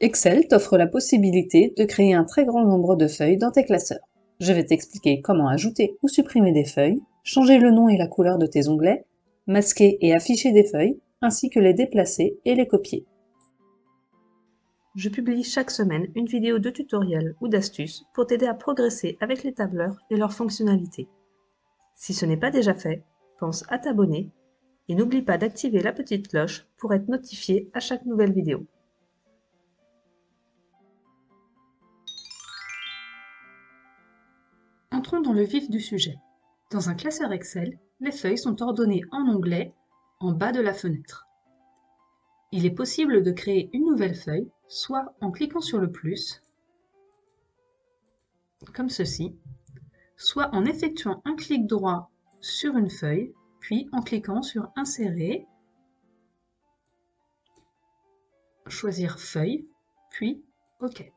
Excel t'offre la possibilité de créer un très grand nombre de feuilles dans tes classeurs. Je vais t'expliquer comment ajouter ou supprimer des feuilles, changer le nom et la couleur de tes onglets, masquer et afficher des feuilles, ainsi que les déplacer et les copier. Je publie chaque semaine une vidéo de tutoriel ou d'astuces pour t'aider à progresser avec les tableurs et leurs fonctionnalités. Si ce n'est pas déjà fait, pense à t'abonner et n'oublie pas d'activer la petite cloche pour être notifié à chaque nouvelle vidéo. Entrons dans le vif du sujet. Dans un classeur Excel, les feuilles sont ordonnées en onglets en bas de la fenêtre. Il est possible de créer une nouvelle feuille, soit en cliquant sur le plus, comme ceci, soit en effectuant un clic droit sur une feuille, puis en cliquant sur Insérer, choisir Feuille, puis OK.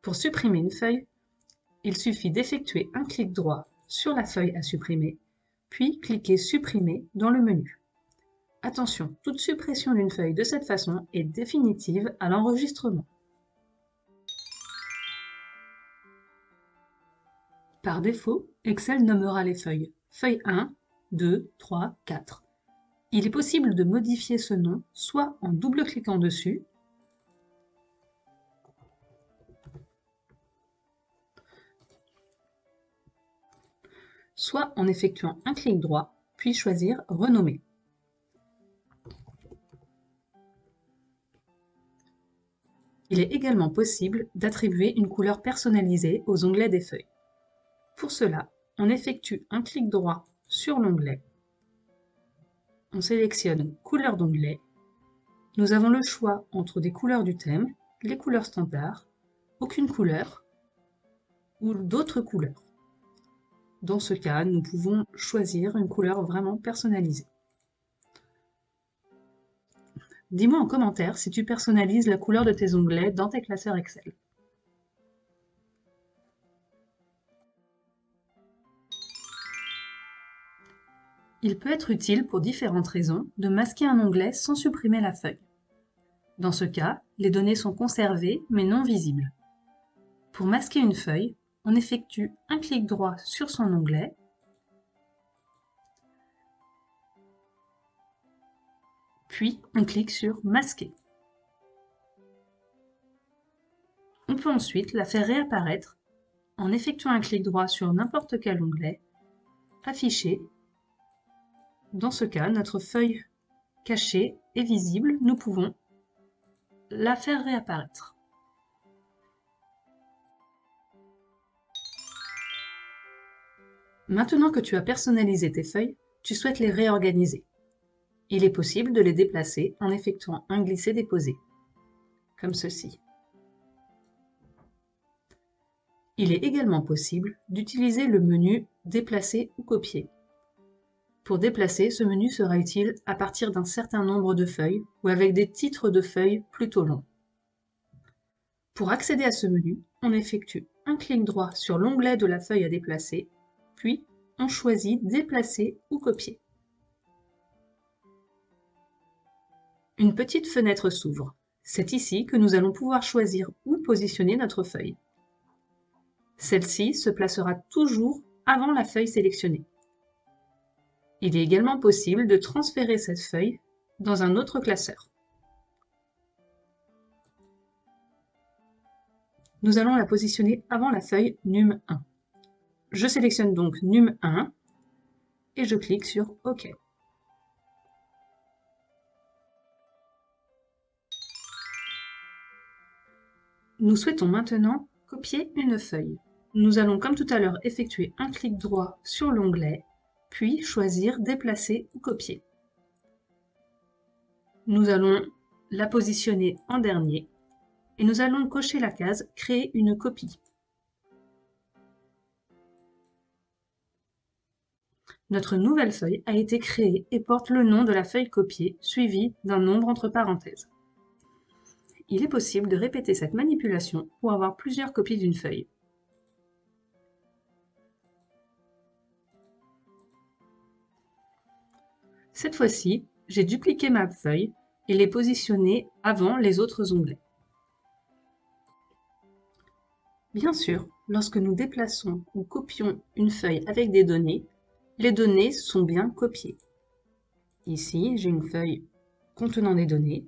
Pour supprimer une feuille, il suffit d'effectuer un clic droit sur la feuille à supprimer, puis cliquer Supprimer dans le menu. Attention, toute suppression d'une feuille de cette façon est définitive à l'enregistrement. Par défaut, Excel nommera les feuilles feuille 1, 2, 3, 4. Il est possible de modifier ce nom soit en double-cliquant dessus, soit en effectuant un clic droit, puis choisir Renommer. Il est également possible d'attribuer une couleur personnalisée aux onglets des feuilles. Pour cela, on effectue un clic droit sur l'onglet, on sélectionne Couleur d'onglet. Nous avons le choix entre des couleurs du thème, les couleurs standards, aucune couleur ou d'autres couleurs. Dans ce cas, nous pouvons choisir une couleur vraiment personnalisée. Dis-moi en commentaire si tu personnalises la couleur de tes onglets dans tes classeurs Excel. Il peut être utile pour différentes raisons de masquer un onglet sans supprimer la feuille. Dans ce cas, les données sont conservées mais non visibles. Pour masquer une feuille, on effectue un clic droit sur son onglet, puis on clique sur Masquer. On peut ensuite la faire réapparaître en effectuant un clic droit sur n'importe quel onglet, Afficher. Dans ce cas, notre feuille cachée est visible, nous pouvons la faire réapparaître. Maintenant que tu as personnalisé tes feuilles, tu souhaites les réorganiser. Il est possible de les déplacer en effectuant un glisser-déposer, comme ceci. Il est également possible d'utiliser le menu Déplacer ou copier. Pour déplacer, ce menu sera utile à partir d'un certain nombre de feuilles ou avec des titres de feuilles plutôt longs. Pour accéder à ce menu, on effectue un clic droit sur l'onglet de la feuille à déplacer, puis on choisit Déplacer ou copier. Une petite fenêtre s'ouvre. C'est ici que nous allons pouvoir choisir où positionner notre feuille. Celle-ci se placera toujours avant la feuille sélectionnée. Il est également possible de transférer cette feuille dans un autre classeur. Nous allons la positionner avant la feuille Num 1. Je sélectionne donc Num 1 et je clique sur OK. Nous souhaitons maintenant copier une feuille. Nous allons comme tout à l'heure effectuer un clic droit sur l'onglet, puis choisir Déplacer ou copier. Nous allons la positionner en dernier et nous allons cocher la case Créer une copie. Notre nouvelle feuille a été créée et porte le nom de la feuille copiée, suivi d'un nombre entre parenthèses. Il est possible de répéter cette manipulation pour avoir plusieurs copies d'une feuille. Cette fois-ci, j'ai dupliqué ma feuille et les positionner avant les autres onglets. Bien sûr, lorsque nous déplaçons ou copions une feuille avec des données, les données sont bien copiées. Ici, j'ai une feuille contenant des données.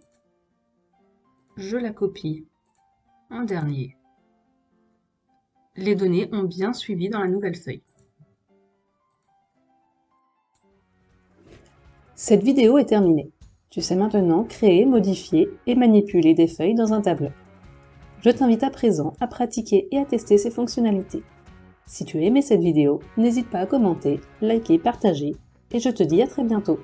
Je la copie en dernier. Les données ont bien suivi dans la nouvelle feuille. Cette vidéo est terminée. Tu sais maintenant créer, modifier et manipuler des feuilles dans un tableau. Je t'invite à présent à pratiquer et à tester ces fonctionnalités. Si tu as aimé cette vidéo, n'hésite pas à commenter, liker, partager et je te dis à très bientôt.